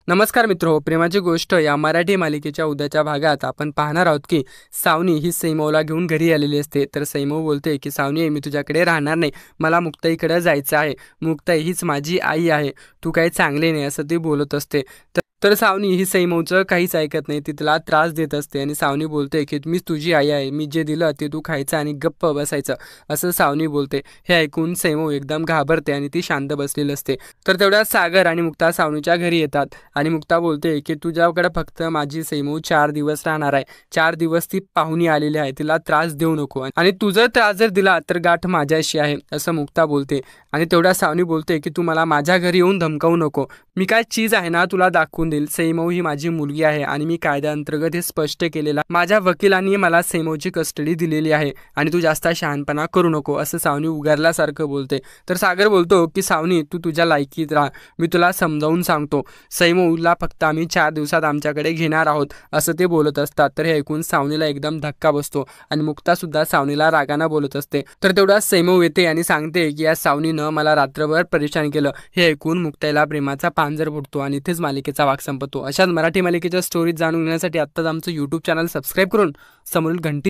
नमस्कार मित्रो, प्रेमाची गोष्ट या मराठी मालिकेच्या उद्याच्या भागात आपण पाहणार आहोत की सावनी ही सैमवला घेऊन घरी आलेली असते। तर सैमव बोलते की सावनी, मी तुझ्याकडे राहणार नाही, मला मुक्ताईकडे जायचं आहे। मुक्ताई हीच माझी आई आहे, तू काही चांगले नाही असं ती बोलत असते। तर सावनी ही सैमवचं काहीच ऐकत नाही, ती तिला त्रास देत असते आणि सावनी बोलते की मीच तुझी आई आहे, मी जे दिलं ते तू खायचं आणि गप्प बसायचं असं सावनी बोलते। हे ऐकून सैमव एकदम घाबरते आणि ती शांत बसलेली असते। तर तेवढ्यात सागर आणि मुक्ता सावनीच्या घरी येतात आणि मुक्ता बोलते की तुझ्याकडे फक्त माझी सैमव 4 दिवस राहणार आहे, 4 दिवस ती पाहुणी आलेली आहे, तिला त्रास देऊ नको आणि तू जर त्रास जर दिला तर गाठ माझ्याशी आहे असं मुक्ता बोलते। आणि तेवढ्या सावनी बोलते की तू मला माझ्या घरी येऊन धमकावू नको, मी काय चीज आहे ना तुला दाखवून देईल। सैमव ही माझी मुलगी आहे आणि मी कायद्याअंतर्गत हे स्पष्ट केलेलं, माझ्या वकिलांनी मला सैमवची कस्टडी दिलेली आहे आणि तू जास्त शहाणपणा करू नको असं सावनी उगारल्यासारखं बोलते। तर सागर बोलतो की सावनी, तू तुझ्या लायकीत राहा, मी तुला समजावून सांगतो, सैमवला फक्त आम्ही 4 दिवसात आमच्याकडे घेणार आहोत असं ते बोलत असतात। तर हे ऐकून सावनीला एकदम धक्का बसतो आणि मुक्ता सुद्धा सावनीला रागानं बोलत असते। तर तेवढा सैमव येते आणि सांगते की या सावनीनं मला रात्रभर परेशान केलं। हे ऐकून मुक्ताईला प्रेमाचा पांजर फुटतो आणि इथेच मालिकेचा भाग संपतो। अशाच मराठी मालिकेच्या स्टोरीज जाणून घेण्यासाठी आत्ताच आमचं यूट्यूब चॅनल सबस्क्राईब करून समोरील घंटी